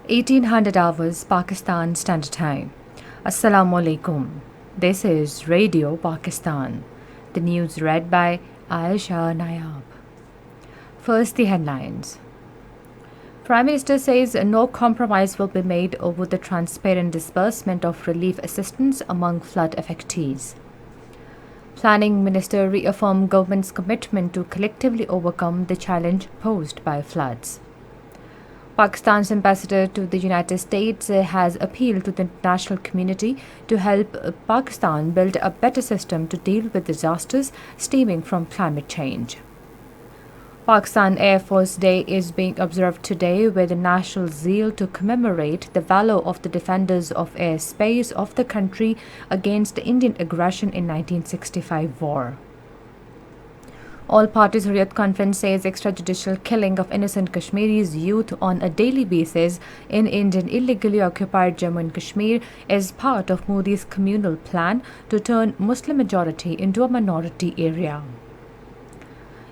1800 hours Pakistan Standard Time. Assalamu alaikum. This is Radio Pakistan. The news read by Aisha Nayab. First, the headlines. Prime Minister says no compromise will be made over the transparent disbursement of relief assistance among flood affectees. Planning Minister reaffirmed government's commitment to collectively overcome the challenge posed by floods. Pakistan's ambassador to the United States has appealed to the international community to help Pakistan build a better system to deal with disasters stemming from climate change. Pakistan Air Force Day is being observed today with national zeal to commemorate the valor of the defenders of airspace of the country against Indian aggression in 1965 war. All Parties Hurriyat Conference says extrajudicial killing of innocent Kashmiri's youth on a daily basis in Indian illegally occupied Jammu and Kashmir is part of Modi's communal plan to turn Muslim majority into a minority area.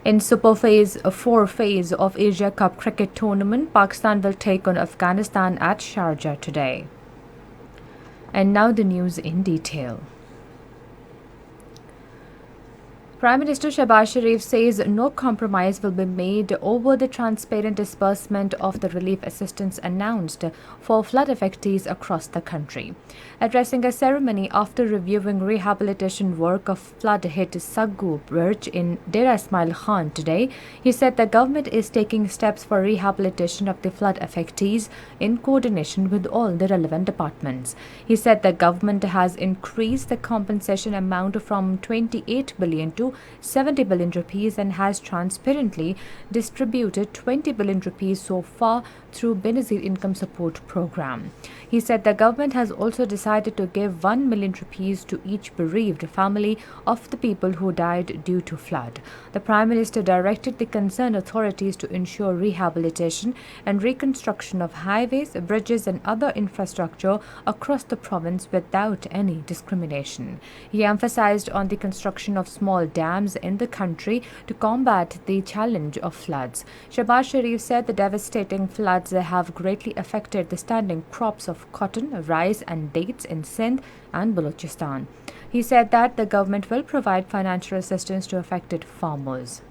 In Super Phase 4 phase of Asia Cup cricket tournament, Pakistan will take on Afghanistan at Sharjah today. And now the news in detail. Prime Minister Shehbaz Sharif says no compromise will be made over the transparent disbursement of the relief assistance announced for flood affectees across the country. Addressing a ceremony after reviewing rehabilitation work of flood-hit Saggu Bridge in Dera Ismail Khan today, he said the government is taking steps for rehabilitation of the flood affectees in coordination with all the relevant departments. He said the government has increased the compensation amount from 28 billion to 70 billion rupees and has transparently distributed 20 billion rupees so far through Benazir Income Support Program. He said the government has also decided to give 1 million rupees to each bereaved family of the people who died due to flood. The Prime Minister directed the concerned authorities to ensure rehabilitation and reconstruction of highways, bridges and other infrastructure across the province without any discrimination. He emphasized on the construction of small dams in the country to combat the challenge of floods. Shehbaz Sharif said the devastating floods have greatly affected the standing crops of cotton, rice and dates in Sindh and Balochistan. He said that the government will provide financial assistance to affected farmers.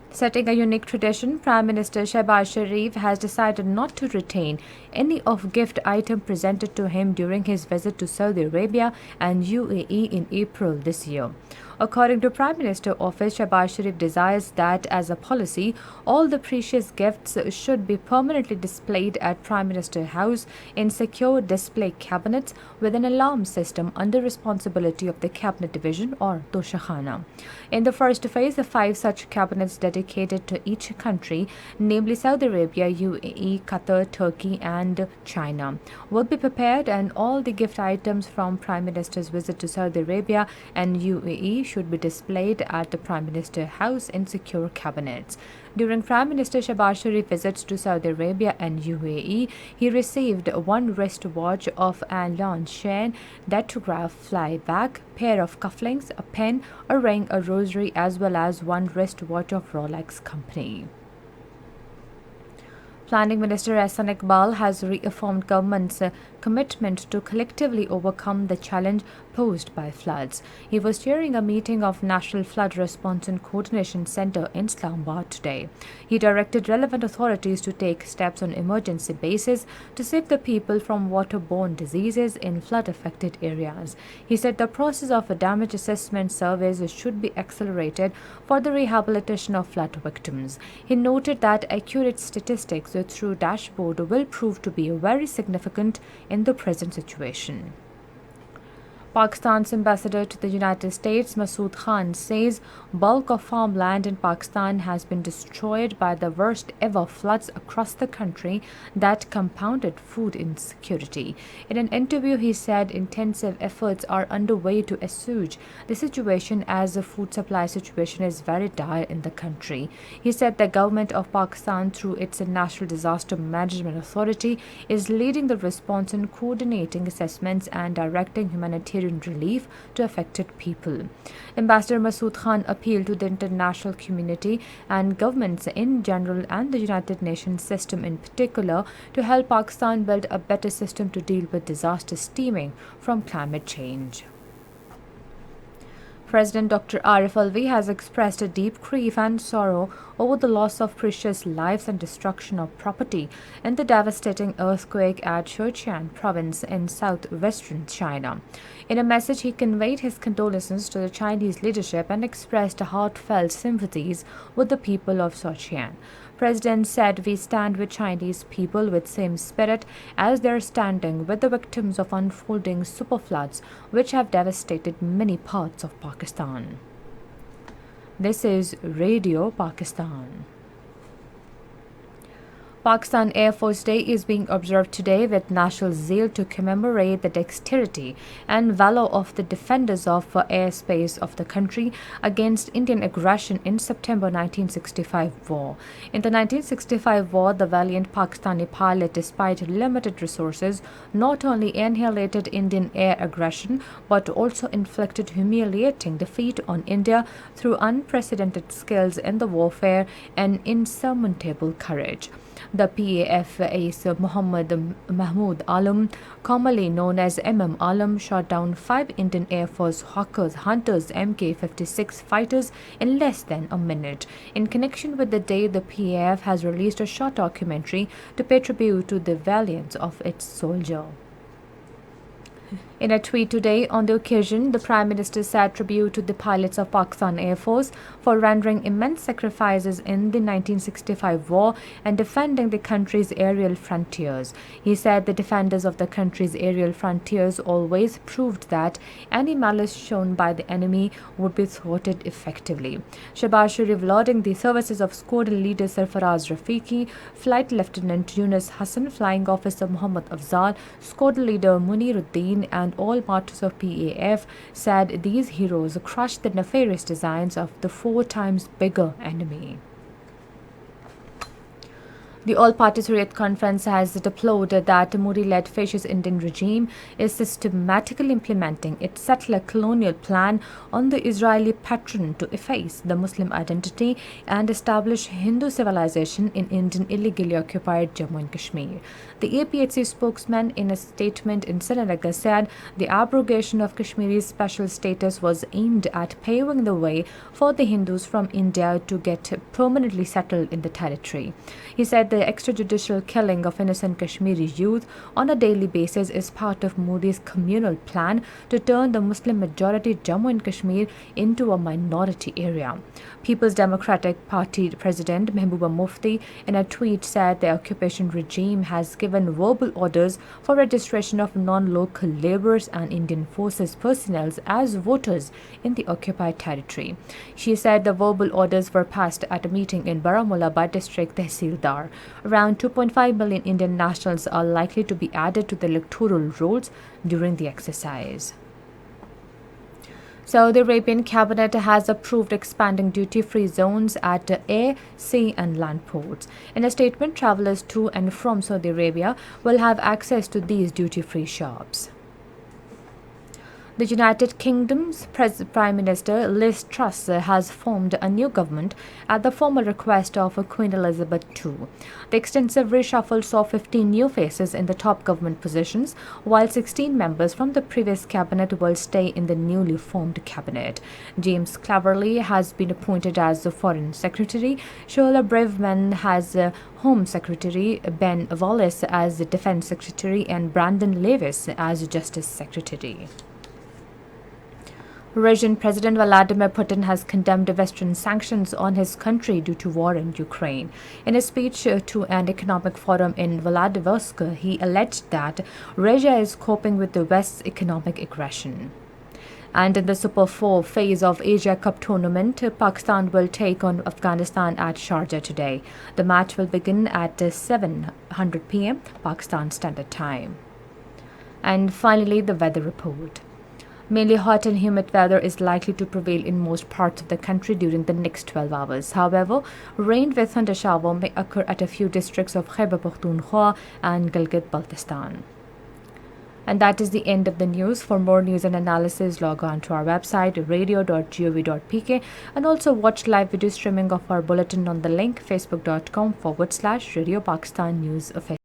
Setting a unique tradition, Prime Minister Shehbaz Sharif has decided not to retain any of gift item presented to him during his visit to Saudi Arabia and UAE in April this year. According to Prime Minister Office, Shehbaz Sharif desires that, as a policy, all the precious gifts should be permanently displayed at Prime Minister House in secure display cabinets with an alarm system under responsibility of the Cabinet Division or Toshakhana. In the first phase, the 5 such cabinets dedicated to each country, namely Saudi Arabia, UAE, Qatar, Turkey and China, will be prepared, and all the gift items from Prime Minister's visit to Saudi Arabia and UAE should be displayed at the Prime Minister House in secure cabinets. During Prime Minister Shehbaz Sharif visits to Saudi Arabia and UAE, he received one wristwatch of an Longchamp Datograph flyback, pair of cufflinks, a pen, a ring, a rosary, as well as one wristwatch of Rolex company. Planning Minister Ehsan Iqbal has reaffirmed government's commitment to collectively overcome the challenge posed by floods. He was chairing a meeting of National Flood Response and Coordination Centre in Islamabad today. He directed relevant authorities to take steps on emergency basis to save the people from waterborne diseases in flood-affected areas. He said the process of a damage assessment surveys should be accelerated for the rehabilitation of flood victims. He noted that accurate statistics through dashboard will prove to be very significant in the present situation. Pakistan's ambassador to the United States, Masood Khan, says bulk of farmland in Pakistan has been destroyed by the worst ever floods across the country that compounded food insecurity. In an interview, he said intensive efforts are underway to assuage the situation as the food supply situation is very dire in the country. He said the government of Pakistan, through its National Disaster Management Authority, is leading the response in coordinating assessments and directing humanitarian humanitarian relief to affected people. Ambassador Masood Khan appealed to the international community and governments in general and the United Nations system in particular to help Pakistan build a better system to deal with disasters stemming from climate change. President Dr. Arif Alvi has expressed a deep grief and sorrow over the loss of precious lives and destruction of property in the devastating earthquake at Sichuan province in southwestern China. In a message, he conveyed his condolences to the Chinese leadership and expressed heartfelt sympathies with the people of Sichuan. President said, "We stand with Chinese people with same spirit as they're standing with the victims of unfolding superfloods which have devastated many parts of Pakistan." This is Radio Pakistan. Pakistan Air Force Day is being observed today with national zeal to commemorate the dexterity and valor of the defenders of airspace of the country against Indian aggression in September 1965 war. In the 1965 war, the valiant Pakistani pilot, despite limited resources, not only annihilated Indian air aggression but also inflicted humiliating defeat on India through unprecedented skills in the warfare and insurmountable courage. The PAF ace Muhammad Mahmood Alam, commonly known as Alam, shot down 5 Indian Air Force Hunters Mk-56 fighters in less than a minute. In connection with the day, the PAF has released a short documentary to pay tribute to the valiance of its soldier. In a tweet today on the occasion, the Prime Minister said tribute to the pilots of Pakistan Air Force for rendering immense sacrifices in the 1965 war and defending the country's aerial frontiers. He said the defenders of the country's aerial frontiers always proved that any malice shown by the enemy would be thwarted effectively. Shahbaz Sharif lauding the services of squadron leader Sarfaraz Rafiqi, Flight Lieutenant Yunus Hassan, Flying Officer Muhammad Afzal, squadron leader Muniruddin and all martyrs of PAF, said these heroes crushed the nefarious designs of the 4 times bigger enemy. The All-Party Hurriyat Conference has deplored that the Modi-led fascist Indian regime is systematically implementing its settler colonial plan on the Israeli patron to efface the Muslim identity and establish Hindu civilization in Indian illegally occupied Jammu and Kashmir. The APHC spokesman in a statement in Srinagar said the abrogation of Kashmiri's special status was aimed at paving the way for the Hindus from India to get permanently settled in the territory. He said the extrajudicial killing of innocent Kashmiri youth on a daily basis is part of Modi's communal plan to turn the Muslim-majority Jammu and Kashmir into a minority area. People's Democratic Party President Mehbooba Mufti in a tweet said the occupation regime has given verbal orders for registration of non-local laborers and Indian forces personnel as voters in the occupied territory. She said the verbal orders were passed at a meeting in Baramulla by District Tehsildar. Around 2.5 million Indian nationals are likely to be added to the electoral rolls during the exercise. Saudi Arabian cabinet has approved expanding duty-free zones at air, sea and land ports. In a statement, travelers to and from Saudi Arabia will have access to these duty-free shops. The United Kingdom's Prime Minister Liz Truss has formed a new government at the formal request of Queen Elizabeth II. The extensive reshuffle saw 15 new faces in the top government positions, while 16 members from the previous cabinet will stay in the newly formed cabinet. James Cleverly has been appointed as the Foreign Secretary, Shola Braverman as Home Secretary, Ben Wallace as the Defense Secretary, and Brandon Lewis as Justice Secretary. Russian President Vladimir Putin has condemned Western sanctions on his country due to war in Ukraine. In a speech to an economic forum in Vladivostok, he alleged that Russia is coping with the West's economic aggression. And in the Super 4 phase of Asia Cup tournament, Pakistan will take on Afghanistan at Sharjah today. The match will begin at 7:00 p.m. Pakistan Standard Time. And finally, the weather report. Mainly hot and humid weather is likely to prevail in most parts of the country during the next 12 hours. However, rain with thunder shower may occur at a few districts of Khyber Pakhtunkhwa and Gilgit-Baltistan. And that is the end of the news. For more news and analysis, log on to our website radio.gov.pk and also watch live video streaming of our bulletin on the link facebook.com/Radio Pakistan News Official.